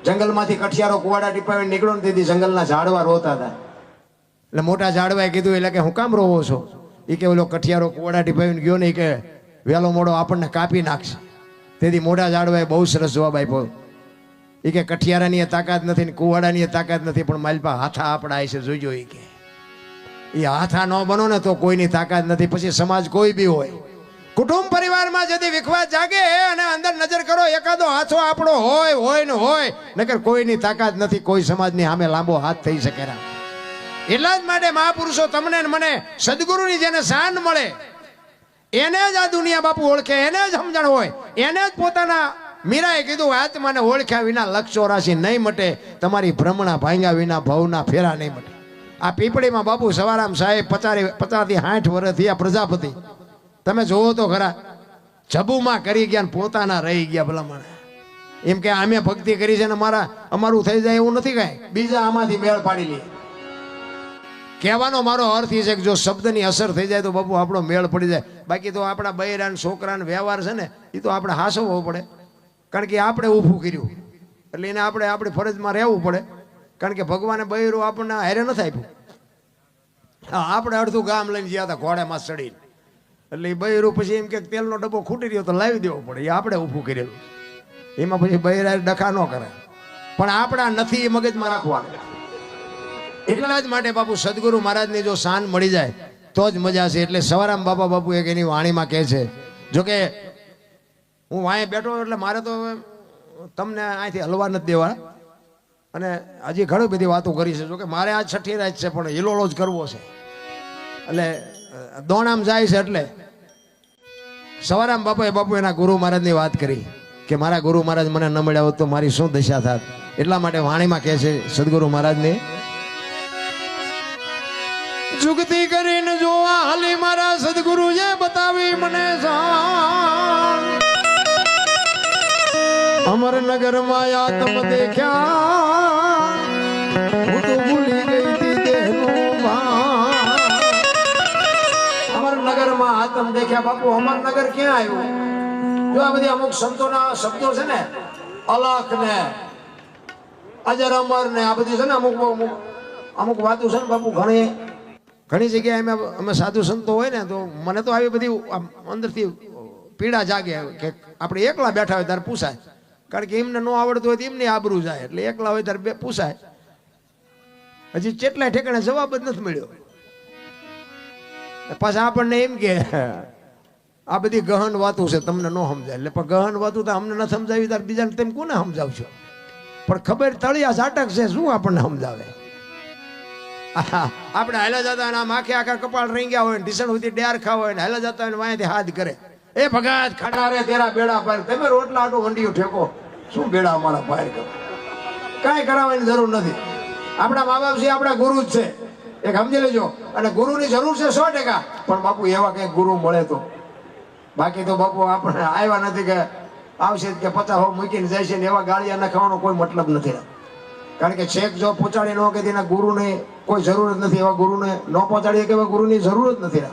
જંગલમાંથી કઠિયારો કુવાડા ટીપાવીને નીકળો ને તેથી જંગલના ઝાડવા રોતા હતા. એટલે મોટા ઝાડવાએ કીધું એટલે કે હું કામ રોવો છો? એ કે ઓલો કઠિયારો કુવાડા ટીપાવીને ગયો ને, એ કે વહેલો મોડો આપણને કાપી નાખશે. તેથી મોટા ઝાડવાએ બહુ સરસ જવાબ આપ્યો. એ કે કઠિયારાની તાકાત નથી ને કુવાડાની તાકાત નથી, પણ માલપા હાથા આપણા છે, જોઈજો. એ કે એ હાથા ન બનો ને તો કોઈની તાકાત નથી. પછી સમાજ કોઈ બી હોય, કુટુંબ પરિવારમાં ଯଦି વિખવાદ જાગે અને અંદર નજર કરો, એકાદો હાથો આપણો હોય ને હોય, નકર કોઈની તાકાત નથી કોઈ સમાજની સામે લાંબો હાથ થઈ શકે. એટલા જ માટે મહાપુરુષો તમને ને મને સદગુરુની જેને શાન મળે એને જ આ દુનિયા બાપુ ઓળખે, એને જ સમજણ હોય, એને જ પોતાના મીરાએ કીધું આત્માને ઓળખ્યા વિના લક્ષ 84 નહીં મટે, તમારી ભ્રમણા ભાંગ્યા વિના ભવના ફેરા નહીં મટે. આ પીપળીમાં બાપુ સવારામ સાહેબ 50 થી 60 વર્ષ થયા પ્રજાપતિ. તમે જોવો તો ખરા, જબુમાં કરી ગયા પોતાના રહી ગયા. ભલામણ એમ કે અમે ભક્તિ કરી છે ને અમારું થઈ જાય એવું નથી, કાંઈ બીજા આમાંથી મેળ પાડી લે. કહેવાનો મારો અર્થ એ છે કે જો શબ્દની અસર થઈ જાય તો બાપુ આપણો મેળ પડી જાય. બાકી તો આપણા બૈરા છોકરાને વ્યવહાર છે ને એ તો આપણે હાસવવો પડે, કારણ કે આપણે ઊભું કર્યું એટલે એને આપણે આપણી ફરજમાં રહેવું પડે. કારણ કે ભગવાને બૈરું આપણને હારે નથી આપ્યું. હા, આપણે અડધું ગામ લઈને ગયા હતા ઘોડામાં ચડીને, એટલે એ બૈરું પછી એમ કે તેલનો ડબ્બો ખૂટી રહ્યો તો લાવી દેવો પડે. એ આપણે ઊભું કરેલું, એમાં પછી બૈરા ડખા ન કરે. પણ આપણા નથી એ મગજમાં રાખવાનું. એટલા જ માટે બાપુ સદગુરુ મહારાજની જો શાન મળી જાય તો જ મજા છે. એટલે સવારામ બાપા બાપુ એક એની વાણીમાં કહે છે, જોકે હું વાંહે બેઠો એટલે મારે તો તમને અહીંથી હલવા નથી દેવા, અને હજી ઘણી બધી વાતો કરી છે. જોકે મારે આ છઠ્ઠી રાત છે પણ હિલોલો જ કરવો છે, એટલે દોણામ જાય છે. એટલે સવારામ બાપાએ બાપુ એના ગુરુ મહારાજની વાત કરી કે મારા ગુરુ મહારાજ મને ન મળ્યા હોત તો મારી શું દશા થાત. એટલા માટે વાણીમાં કહે છે સદગુરુ મહારાજને, જુગતી કરીને જોવા હાલી મારા સદગુરુએ બતાવી મને શાન. અમરનગરમાં આત્મ દેખ્યા, હું તો ભૂલી ગઈ તી દેહનું ભાન. અમરનગરમાં આત્મ દેખ્યા. બાપુ અમરનગર ક્યાં આવ્યું? જો આ બધી અમુક સંતોના શબ્દો છે ને, અલખ ને અજર અમર ને આ બધી છે ને, અમુક વાતો છે ને બાપુ ઘણી જગ્યાએ અમે સાધુ સંતો હોય ને તો મને તો આવી બધી અંદરથી પીડા જાગે કે આપણે એકલા બેઠા હોય ત્યારે પૂછાય. કારણ કે એમને ન આવડતું હોય તો એમની આબરૂ જાય, એટલે એકલા હોય ત્યારે પૂછાય. હજી કેટલાય ઠેકાણે જવાબ જ નથી મળ્યો. પાછા આપણને એમ કે આ બધી ગહન વાતો છે, તમને ન સમજાય. એટલે પણ ગહન વાતો તો અમને ન સમજાવી ત્યારે બીજાને તેમ કોને સમજાવશો? પણ ખબર તળિયા ઝાટક છે, શું આપણને સમજાવે? આપણે હાલા જતા આમ આખા કપાળ રહી ગયા હોય, ઢીસણ સુધી ડેર ખાવા હોય ને હાલા જતા હોય વાંયથી હાથ કરે, એ ભગત ખડા રે તેરા બેડા પાર, તમે રોટલા આટો વંડીઓ ઠેકો, શું બેડા અમારા પાર કરો? કાંઈ કરાવવાની જરૂર નથી. આપણા મા બાપ છે, આપણા ગુરુ જ છે, એક સમજી લેજો. અને ગુરુની જરૂર છે 100%, પણ બાપુ એવા કંઈક ગુરુ મળે તો. બાકી તો બાપુ આપણે આવ્યા નથી કે આવશે કે 50 મૂકીને જાય છે ને એવા ગાળિયા નાખવાનો કોઈ મતલબ નથી. કારણ કે છેક જો પહોંચાડી ન કે તેના ગુરુને કોઈ જરૂર જ નથી, એવા ગુરુને ન પહોંચાડીએ કે એવા ગુરુની જરૂર જ નથી.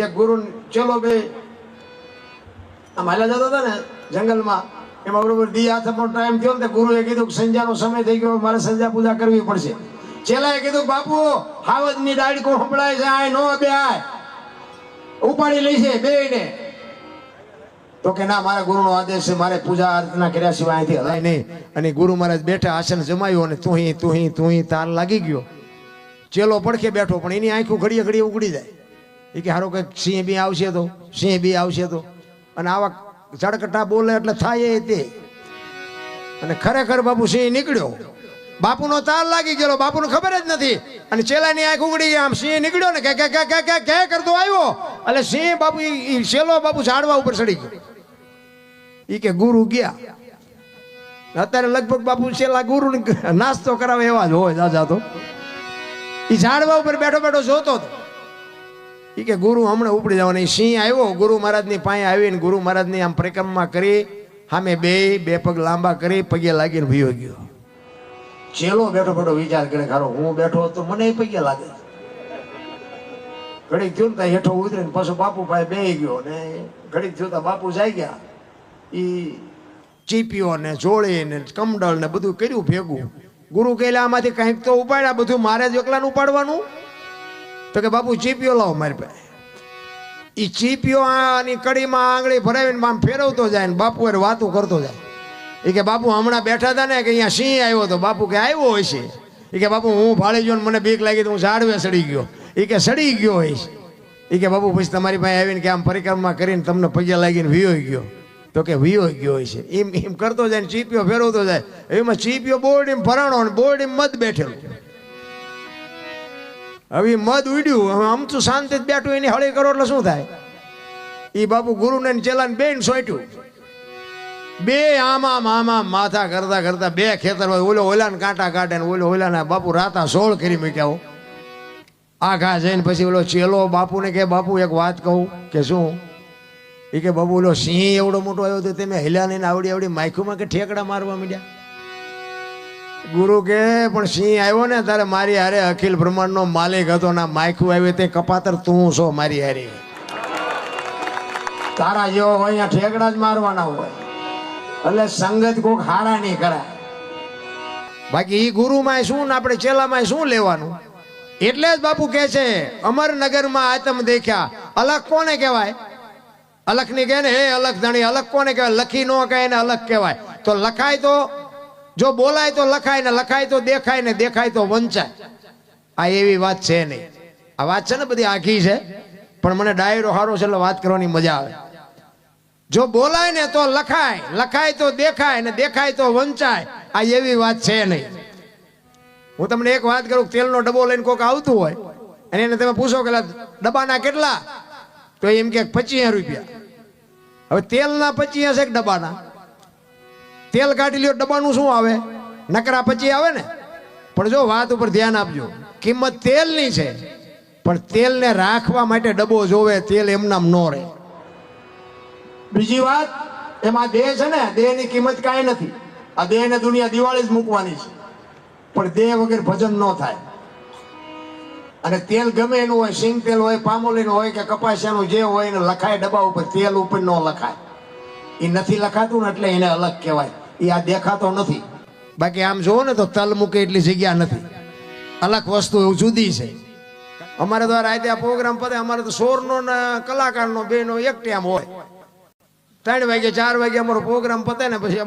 એક ગુરુ ચલો બે આમ હાલ્યા જતા હતા ને જંગલમાં, એમાં બરોબર દી હાથનો ટાઈમ થયો ને ગુરુએ કીધું કે સંધ્યાનો સમય થઈ ગયો, મારે સંધ્યા પૂજા કરવી પડશે. ચેલાએ કીધું બાપુ હાવજની ડાળકો સંભળાય છે, આય નો બે આય ઉપાડી લઈ છે બેયને. તો કે ના, મારા ગુરુનો આદેશ છે, મારે પૂજા અર્ચના કર્યા સિવાય અહીંથી હલાય નહીં. અને ગુરુ મહારાજ બેઠા, આસન જમાયું અને તું તાર લાગી ગયો. ચેલો પડખે બેઠો, પણ એની આંખો ઘડીએ ઉગડી જાય. એ કે હારો કંઈક સિંહ બી આવશે તો. અને આવા ચડકટા બોલે એટલે થાય તે. અને ખરેખર બાપુ સિંહ નીકળ્યો, બાપુનો તાર લાગી ગયો, બાપુને ખબર જ નથી. અને ચેલાની આંખ ઉગડી ગઈ, આમ સિંહ નીકળ્યો ને કે કરતો આવ્યો, એટલે સિંહ બાપુ ચેલો બાપુ ઝાડવા ઉપર ચડી ગયો. ઈ કે ગુરુ ગયા. અત્યારે લગભગ બાપુ છેલ્લા ગુરુ નાસ્તો કરાવે એવા જ હોય દાદા. તો ઈ ઝાડવા ઉપર બેઠો જોતો હતો. ઈ કે ગુરુ હમણાં ઉપડી જવાના. સિંહ આવ્યો, ગુરુ મહારાજની પાસે આવીને ગુરુ મહારાજની આમ પરિક્રમા કરી, સામે બે પગ લાંબા કરી પગે લાગીને ભીયો ગયો. ચેલો બેઠો વિચાર કરે, ખારો હું બેઠો તો મને પગે લાગે. ઘડીક થયું ને હેઠો ઉતરીને પાછો બાપુ પાસે બે ગયો ને ઘડીક થયું બાપુ જાય ગયા. ઈ ચીપીઓ ને જોડી ને કમડળ ને બધું કર્યું ભેગું. ગુરુ કહેલા આમાંથી કંઈક તો ઉપાડ્યા, બધું મારે જ એકલાનું ઉપાડવાનું. તો કે બાપુ ચીપીઓ લાવો મારી પાસે. એ ચીપીઓ આની કડીમાં આંગળી ભરાવીને આમ ફેરવતો જાય ને બાપુ એ વાતું કરતો જાય. એ કે બાપુ હમણાં બેઠા હતા ને કે અહીંયા સિંહ આવ્યો હતો. બાપુ કે આવ્યો હોય છે. એ કે બાપુ હું ભાળી ગયો ને મને બીક લાગી તો હું ઝાડવે સડી ગયો. એ કે સડી ગયો હોય છે. એ કે બાપુ પછી તમારી પાસે આવીને કે આમ પરિક્રમા કરીને તમને પૈયા લાગીને વિયો ગયો. તો કે વિયો ગયો હોય છે. એમ કરતો જાય ને ચીપીઓ ફેરવતો જાય. એમાં ચીપીઓ બોરડીમાં ભરાણો ને બોરડીમાં મધ બેઠેલું. હવે મધ ઉડ્યું. હવે આમતું શાંતિ બેઠું એની હળી કરો એટલે શું થાય? એ બાપુ ગુરુને ચેલાને બેન સોટ્યું. બે આમાં આમાં માથા કરતા કરતા બે ખેતર હોય. ઓલો ઓલાને કાંટા કાઢે ને ઓલો ઓલાને બાપુ રાતા 16 કરી મૂક્યા. આઘા જઈને પછી ઓલો ચેલો બાપુને કે બાપુ એક વાત કહું. કે શું? એ કે બાપુ ઓલો સિંહ એવડો મોટો આવ્યો તો તમે હેલ્યા નહીં આવડી આવડી માયખુમાં કે ઠેકડા મારવા માંડ્યા. ગુરુ કે પણ સિંહ આવ્યો ને તારે મારી હારે અખિલ બ્રહ્માંડનો માલિક હતો ના માયખું આવ્યો તે કપાતર તું છો મારી હારે. તારા જેવો હોય અહીંયા ઠેકડા જ મારવાના હોય. એટલે સંગત કોક હારા નહીં કરાય. બાકી ઈ ગુરુમાં શું ને આપણે ચેલામાં શું લેવાનું? એટલે જ બાપુ કહે છે અમરનગરમાં આતમ દેખ્યા. અલગ કોને કહેવાય? અલખ ની કહે ને હે અલખ ધણી. અલખ કોને કહેવાય? લખી નો કહે ને અલખ કહેવાય. તો લખાય તો જો બોલાય તો લખાય ને લખાય તો દેખાય ને દેખાય તો વંચાય. આ એવી વાત છે નહીં. આ વાત છે ને બધી આખી છે પણ મને ડાયરો સારો છે એટલે વાત કરવાની મજા આવે. જો બોલાય ને તો લખાય, લખાય તો દેખાય ને દેખાય તો વંચાય. આ એવી વાત છે નહીં. હું તમને એક વાત કરું. તેલનો ડબ્બો લઈને કોઈક આવતું હોય અને એને તમે પૂછો કે ડબ્બાના કેટલા? તો એમ કે 25 રૂપિયા. હવે તેલના 25 છે ડબ્બાના. તેલ કાઢી લ્યો ડબ્બાનું શું આવે? નકરા 25 આવે ને. પણ જો વાત ઉપર ધ્યાન આપજો. કિંમત તેલની છે પણ તેલને રાખવા માટે ડબ્બો જોવે. તેલ એમનામ ન રહે. બીજી વાત એમાં દેહ છે ને, દેહની કિંમત કાંઈ નથી. આ દેહને દુનિયા દિવાળી જ મૂકવાની છે પણ દેહ વગર ભજન ન થાય. અને તેલ ગમે એનું હોય, સિંગ તેલ હોય, પામોલીન હોય કે કપાસિયાનું જે હોય એને લખાય ડબ્બા ઉપર. તેલ ઉપર ન લખાય. એ નથી લખાતું ને એટલે એને અલગ કહેવાય. એ આ દેખાતો નથી. બાકી આમ જોવો ને તો તલ મૂકે એટલી જગ્યા નથી. અલગ વસ્તુ એવું જુદી છે. અમારે તો રાતે આ પ્રોગ્રામ પતે અમારે તો સોરનો ને કલાકારનો બેનો એક ટાઈમ હોય. 3 વાગે 4 વાગે અમારો પ્રોગ્રામ પતે ને પછી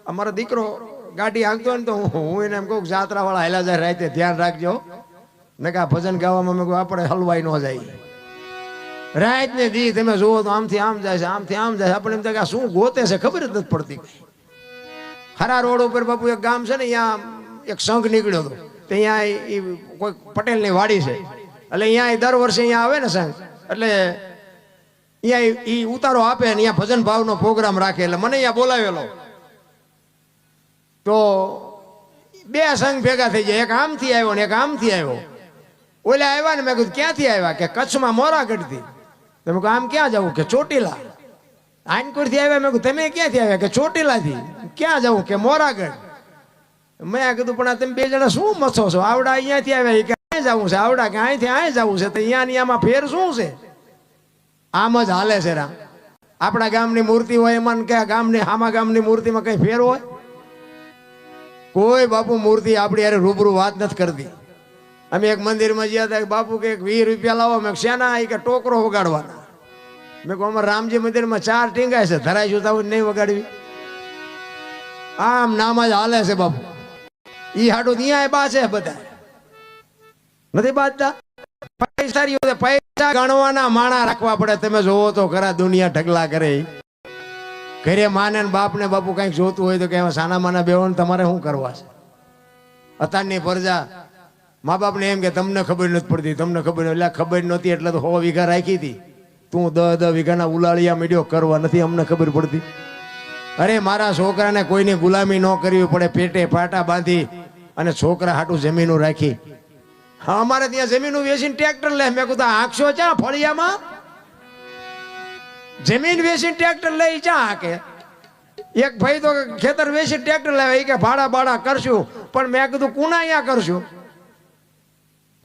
અમારો દીકરો ગાડી હાંકતો હોય ને તો હું એને એમ કહું જાત્રા વાળા હેલા જાય રાતે ધ્યાન રાખજો ને કે આ ભજન ગાવામાં મેં કહું આપણે હલવાઈ ન જાય. રાત ને દી તમે જુઓ તો આમથી આમ જાય છે, આમથી આમ જાય. આપણે એમ થાય કે શું ગોતે છે ખબર જ નથી પડતી. ખરા રોડ ઉપર બાપુ એક ગામ છે ને, અહીંયા એક સંઘ નીકળ્યો હતો. તો અહીંયા કોઈ પટેલની વાડી છે એટલે અહીંયા દર વર્ષે અહીંયા આવે ને સંઘ એટલે અહીંયા એ ઉતારો આપે ને અહીંયા ભજન ભાવનો પ્રોગ્રામ રાખે. એટલે મને અહીંયા બોલાવેલો તો 2 સંઘ ભેગા થઈ જાય. એક આમથી આવ્યો ને એક આમથી આવ્યો. ઓલા આવ્યા ને મેં કીધું ક્યાંથી આવ્યા? કે કચ્છમાં મોરાગઢથી. તમે કહો આમ ક્યાં જવું? કે ચોટીલા. આનકોરથી આવ્યા. મેં કીધું તમે ક્યાંથી આવ્યા? કે ચોટીલાથી. ક્યાં જવું? કે મોરાગઢ. મેં કીધું પણ આ તમે 2 જણા શું મથો છો? આવડા અહીંયાથી આવ્યા કે અહીં જવું છે, આવડા કે અહીંથી અહીં જવું છે. તો અહીંયા આમાં ફેર શું છે? આમ જ હાલે છે રામ. આપણા ગામની મૂર્તિ હોય એમાં કે ગામની આમા ગામની મૂર્તિમાં કઈ ફેર હોય? કોઈ બાપુ મૂર્તિ આપણી યારે રૂબરૂ વાત નથી કરતી. અમે એક મંદિરમાં ગયા હતા. બાપુ કે 20 રૂપિયા લાવો. મેં શેના? કે ટોકરો વગાડવાના. મેં કહું અમારા રામજી મંદિરમાં 4 ટીંગાય છે, ધરાઈશું તો નહીં વગાડવી. આમ નામ જ હાલે છે બાપુ. ઈ હાટું ત્યાં બા છે બધા નથી બાજતા. પૈસા ગણવાના માણા રાખવા પડે. તમે જોવો તો ખરા દુનિયા ઢગલા કરે. ઘરે માને ને બાપ ને બાપુ કઈક જોતું હોય તો કે સાના માના બેવો તમારે શું કરવા છે? અત્યારની પ્રજા મા બાપ ને એમ કે તમને ખબર નથી પડતી, તમને ખબર. એટલે ખબર નહોતી એટલે તો 100 વીઘા રાખી હતી. તું 10 વીઘાના ઉલાળિયા મીડિયો કરવા નથી અમને ખબર પડતી. અરે મારા છોકરાને કોઈની ગુલામી ન કરવી પડે. પેટે પાટા બાંધી અને છોકરા હાટું જમીનું રાખી. હા અમારે ત્યાં જમીનું વેચીને ટ્રેક્ટર લે. મેં કીધું આંખશો ચા ફળિયામાં? જમીન વેચીને ટ્રેક્ટર લઈ ચા હાકે? એક ભાઈ તો ખેતર વેચી ટ્રેક્ટર લાવે. એ કે ભાડા બાડા કરશું. પણ મેં કીધું કુના અહીંયા કરશું?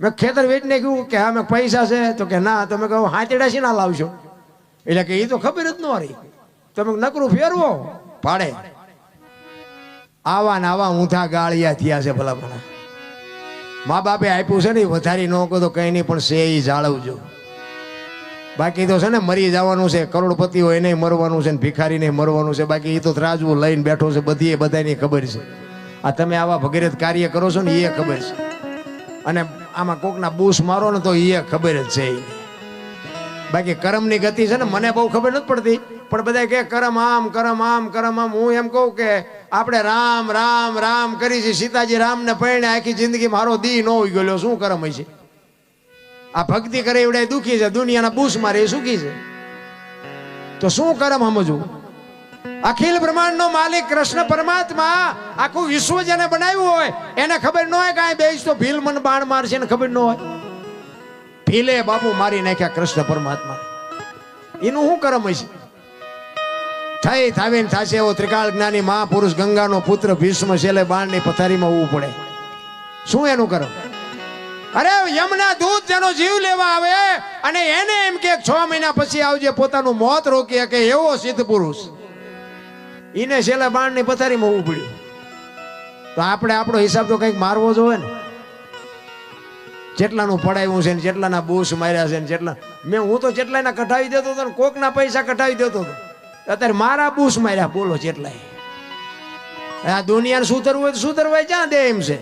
મેં ખેતર વેચીને કહ્યું કે હા મેં પૈસા છે? તો કે ના. તો મેં કહું હાથેડા શી ના લાવશો? એટલે કે એ તો ખબર જ ન રહી. તમે નકરું ફેરવો ભાડે. આવા ને આવા ઊંધા ગાળિયા થયા છે ભલામણા. મા બાપે આપ્યું છે ને વધારી ન કહો તો કંઈ નહીં, પણ છે એ જાળવજો. બાકી તો છે ને મરી જવાનું છે, કરોડપતિ હોય એને મરવાનું છે ને ભિખારી ને મરવાનું છે. બાકી એ તો ત્રાજવું લઈને બેઠો છે, બધી બધાની ખબર છે. આ તમે આવા ભગીરથ કાર્ય કરો છો ને એ ખબર છે, અને આમાં કોકના બૂસ મારો ને તો એ ખબર જ છે. બાકી કર્મની ગતિ છે ને મને બહુ ખબર નથી પડતી, પણ બધા કે કરમ આમ કરમ આમ કરમ આમ. હું એમ કહું કે આપણે રામ રામ રામ કરી છે, સીતાજી રામ ને પરણે આખી જિંદગી મારો દી ન હોઈ ગયો, શું કરમ હોય છે? આ ભક્તિ કરે એવડે દુખી છે, દુનિયાના બૂસ મારે એ સુખી છે, તો શું કરમ સમજવું? અખિલ બ્રહ્માંડ નો માલિક કૃષ્ણ પરમાત્મા આખું વિશ્વ જેને બનાવ્યું હોય એને ખબર ન હોય કે આ બેસ તો ભીલ મન બાણ મારશે ને ખબર ન હોય. ભીલે બાપુ મારી નાખ્યા કૃષ્ણ પરમાત્મા, એનું શું કરમ હશે? થઈ થાવીને થાશે એવો ત્રિકાળ જ્ઞાની મહાપુરુષ ગંગાનો પુત્ર ભીષ્મ છેલ્લે બાણની પથારીમાં ઉવું પડે. શું એનું કરમ? અરે યમના દૂત જેનો જીવ લેવા આવે અને એને એમ કે 6 મહિના પછી આવજે, પોતાનું મોત રોકી શકે એવો સિદ્ધ પુરુષ, એને છેલ્લે બાણની પથારીમાં ઉવું પડ્યું. તો આપણે આપણો હિસાબ તો કંઈક મારવો જોઈએ ને. જેટલાનું પડાવ્યું છે ને જેટલાના બૂસ માર્યા છે ને જેટલા હું તો જેટલાના કઢાવી દેતો હતો ને કોકના પૈસા કઢાવી દેતો હતો. અત્યારે મારા બૂસ માર્યા બોલો જેટલાય. આ દુનિયાને સુધરવું હોય તો સુધરવાય ક્યાં દે એમ છે.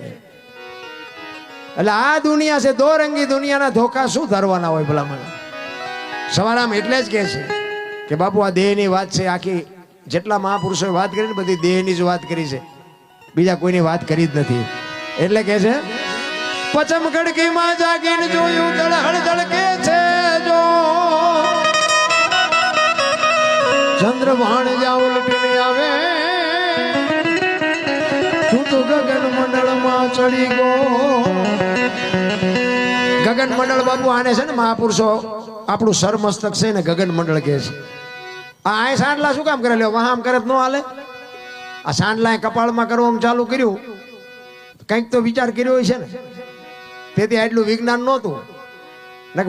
એટલે આ દુનિયા છે દોરંગી, દુનિયાના ધોકા શું ધરવાના હોય ભલા મને. સવારામ એટલે જ કહે છે કે બાપુ આ દેહની વાત છે. આખી જેટલા મહાપુરુષોએ વાત કરી ને બધી દેહની જ વાત કરી છે, બીજા કોઈની વાત કરી જ નથી. એટલે કે છે પચમ ખડકીમાં જાગીને જોયું જળહળ જળકે છે, જો ચંદ્ર ભાણ જા ઉલટીને આવે, તું તો ગગન મંડળમાં ચડી ગયો. ગગન મંડળ બાપુ આને છે ને મહાપુરુષો આપણું સરમસ્તક છે ને ગગન મંડળ કહે છે. આ સાંડલા શું કામ કરે? લ્યો વહામ કરે તો ન હાલે. આ સાંડલા કપાળમાં કરવાનું ચાલુ કર્યું, કંઈક તો વિચાર કર્યો છે ને, તેથી આટલું વિજ્ઞાન નહોતું.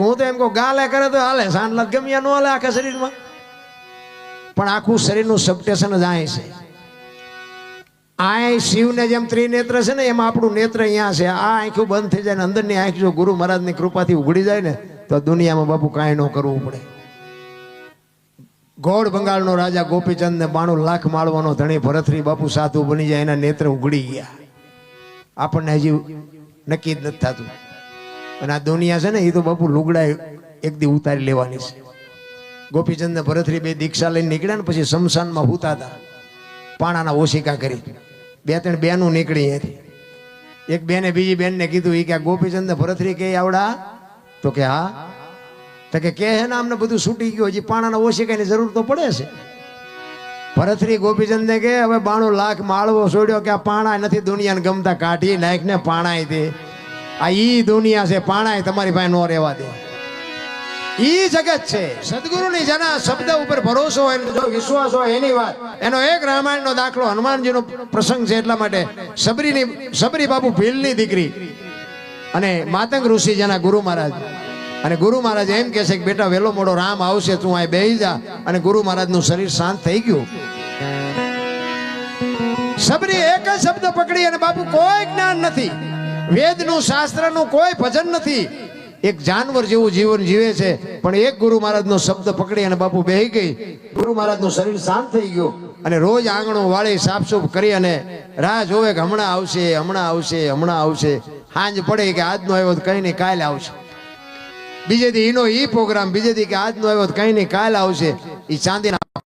હું તો એમ કહું ગાલે કરે તો હાલે, સાંડલા ગમ્યા ન હાલે આખા શરીરમાં. પણ આખું શરીરનું સબટેશન જ આય છે. આ શિવને જેમ ત્રિનેત્ર છે ને એમાં આપણું નેત્ર અહીંયા છે. આ આંખું બંધ થઈ જાય ને અંદરની આંખ જો ગુરુ મહારાજની કૃપાથી ઉઘડી જાય ને તો દુનિયામાં બાપુ કાંઈ ન કરવું પડે. ગોળ બંગાળનો રાજા ગોપીચંદ ને 92 લાખ માળવાનો ધણી ભરતરી બાપુ સાધુ બની જાય, એના નેત્ર ઉઘડી ગયા. આપણને હજી નક્કી જ નથી થતું. અને આ દુનિયા છે ને એ તો બાપુ લુગડા એક દી ઉતારી લેવાની છે. ગોપીચંદ ને ભરતરી 2 દીક્ષા લઈને નીકળ્યા ને પછી શમશાનમાં હૂતા હતા, પાણાના ઓશિકા કરી. 2-3 બેનું નીકળી હતી. એક બેને બીજી બેનને કીધું, એ કે ગોપીચંદ ને ભરતરી કે આવડા? તો કે હા. તો કે હે ને અમને બધું છૂટી ગયું, હજી પાણાના ઓશિકાની જરૂર તો પડે છે. ભરતરી ગોપીચંદ ને કે હવે 92 લાખ માળવો છોડ્યો કે આ પાણા નથી દુનિયાને ગમતા, કાઢી નાખ ને પાણાય દે. આ ઈ દુનિયા છે, પાણાય તમારી પાસે નો રહેવા દે. ઈ જગત છે. સદગુરુની જેના શબ્દ ઉપર ભરોસો હોય, જો વિશ્વાસ હોય એની વાત. એનો એક રામાયણનો દાખલો હનુમાનજીનો પ્રસંગ છે. એટલા માટે સબરી બાપુ ભીલની દીકરી અને માતંગ ઋષિ જેના ગુરુ મહારાજ, અને ગુરુ મહારાજ એમ કહે છે કે બેટા વેલો મોડો રામ આવશે, તું અહીં બેહી જા. અને ગુરુ મહારાજનું શરીર શાંત થઈ ગયું. સબરી એક જ શબ્દ પકડી, અને બાપુ કોઈ જ્ઞાન નથી, વેદનું શાસ્ત્રનું કોઈ ભજન નથી, એક જાનવર જેવું જીવન જીવે છે. પણ એક ગુરુ મહારાજનો શબ્દ પકડી અને બાપુ બેહી ગઈ. ગુરુ મહારાજનું શરીર શાંત થઈ ગયું. અને રોજ આંગણું વાળી સાફસૂફ કરી અને રાહ જોવે કે હમણાં આવશે, હમણાં આવશે, હમણાં આવશે. સાંજ પડે કે આજનો આવ્યો તો કઈ નહીં કાલે આવશે. બીજે દી એનો ઈ પ્રોગ્રામ, બીજે દી કે આજનો આવ્યો તો કઈ નહીં કાલે આવશે. એ ચાંદીના